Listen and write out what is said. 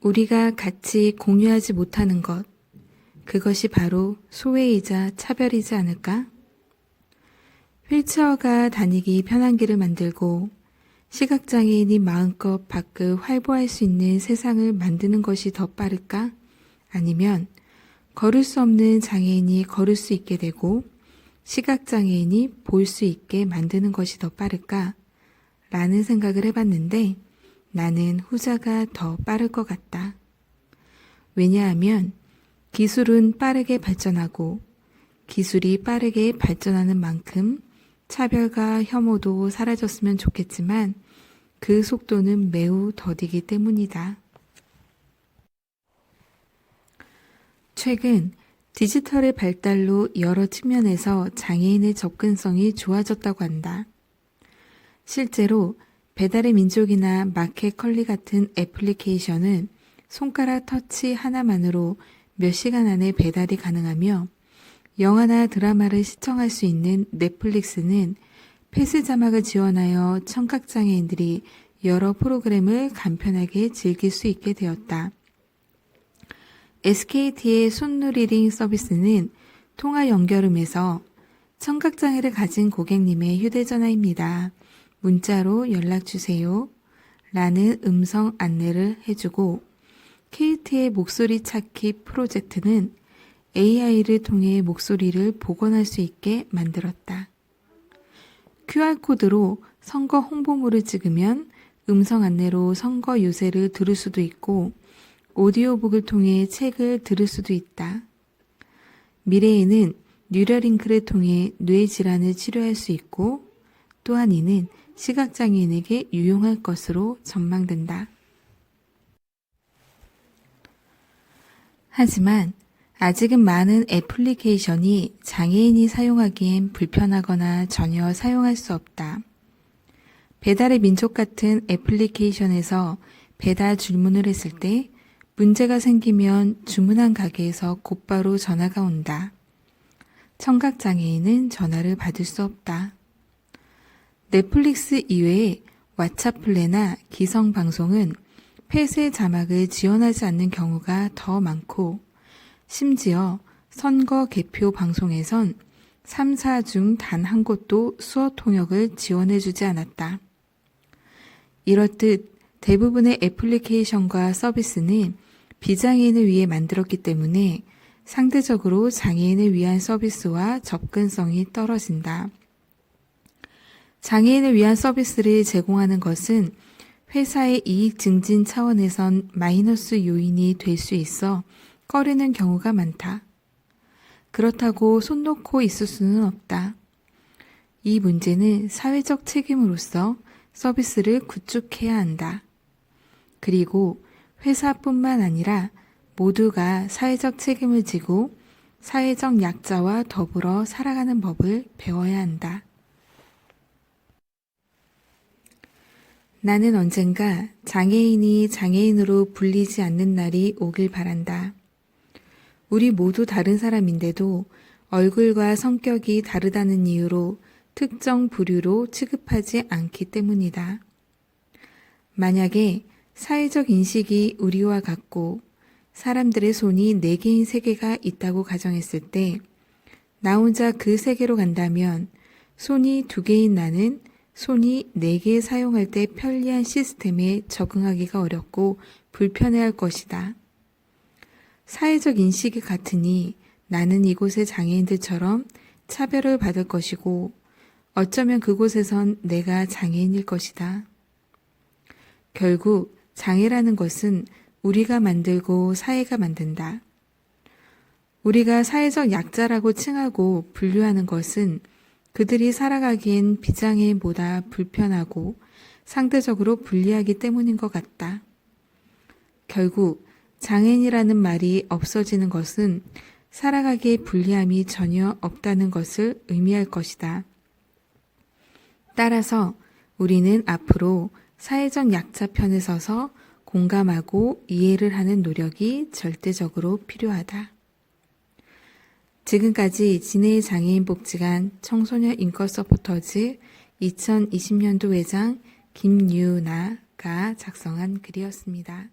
우리가 같이 공유하지 못하는 것, 그것이 바로 소외이자 차별이지 않을까? 휠체어가 다니기 편한 길을 만들고 시각장애인이 마음껏 밖을 활보할 수 있는 세상을 만드는 것이 더 빠를까? 아니면 걸을 수 없는 장애인이 걸을 수 있게 되고 시각장애인이 볼 수 있게 만드는 것이 더 빠를까? 라는 생각을 해봤는데 나는 후자가 더 빠를 것 같다. 왜냐하면 기술은 빠르게 발전하고 기술이 빠르게 발전하는 만큼 차별과 혐오도 사라졌으면 좋겠지만 그 속도는 매우 더디기 때문이다. 최근 디지털의 발달로 여러 측면에서 장애인의 접근성이 좋아졌다고 한다. 실제로 배달의 민족이나 마켓컬리 같은 애플리케이션은 손가락 터치 하나만으로 몇 시간 안에 배달이 가능하며 영화나 드라마를 시청할 수 있는 넷플릭스는 패스 자막을 지원하여 청각장애인들이 여러 프로그램을 간편하게 즐길 수 있게 되었다. SKT의 손누리링 서비스는 통화 연결음에서 청각장애를 가진 고객님의 휴대전화입니다. 문자로 연락주세요. 라는 음성 안내를 해주고 KT의 목소리 찾기 프로젝트는 AI를 통해 목소리를 복원할 수 있게 만들었다. QR코드로 선거 홍보물을 찍으면 음성 안내로 선거 유세를 들을 수도 있고 오디오북을 통해 책을 들을 수도 있다. 미래에는 뉴러링크를 통해 뇌 질환을 치료할 수 있고 또한 이는 시각장애인에게 유용할 것으로 전망된다. 하지만 아직은 많은 애플리케이션이 장애인이 사용하기엔 불편하거나 전혀 사용할 수 없다. 배달의 민족 같은 애플리케이션에서 배달 주문을 했을 때 문제가 생기면 주문한 가게에서 곧바로 전화가 온다. 청각장애인은 전화를 받을 수 없다. 넷플릭스 이외에 왓챠플레나 기성방송은 폐쇄 자막을 지원하지 않는 경우가 더 많고 심지어 선거 개표 방송에선 3사 중 단 한 곳도 수어 통역을 지원해주지 않았다. 이렇듯 대부분의 애플리케이션과 서비스는 비장애인을 위해 만들었기 때문에 상대적으로 장애인을 위한 서비스와 접근성이 떨어진다. 장애인을 위한 서비스를 제공하는 것은 회사의 이익 증진 차원에선 마이너스 요인이 될 수 있어 꺼리는 경우가 많다. 그렇다고 손 놓고 있을 수는 없다. 이 문제는 사회적 책임으로서 서비스를 구축해야 한다. 그리고 회사뿐만 아니라 모두가 사회적 책임을 지고 사회적 약자와 더불어 살아가는 법을 배워야 한다. 나는 언젠가 장애인이 장애인으로 불리지 않는 날이 오길 바란다. 우리 모두 다른 사람인데도 얼굴과 성격이 다르다는 이유로 특정 부류로 취급하지 않기 때문이다. 만약에 사회적 인식이 우리와 같고 사람들의 손이 4개인 세계가 있다고 가정했을 때 나 혼자 그 세계로 간다면 손이 2개인 나는 손이 4개 사용할 때 편리한 시스템에 적응하기가 어렵고 불편해할 것이다. 사회적 인식이 같으니 나는 이곳의 장애인들처럼 차별을 받을 것이고 어쩌면 그곳에선 내가 장애인일 것이다. 결국 장애라는 것은 우리가 만들고 사회가 만든다. 우리가 사회적 약자라고 칭하고 분류하는 것은 그들이 살아가기엔 비장애인보다 불편하고 상대적으로 불리하기 때문인 것 같다. 결국 장애인이라는 말이 없어지는 것은 살아가기에 불리함이 전혀 없다는 것을 의미할 것이다. 따라서 우리는 앞으로 사회적 약자 편에 서서 공감하고 이해를 하는 노력이 절대적으로 필요하다. 지금까지 진해의 장애인 복지관 청소년 인권 서포터즈 2020년도 회장 김유나가 작성한 글이었습니다.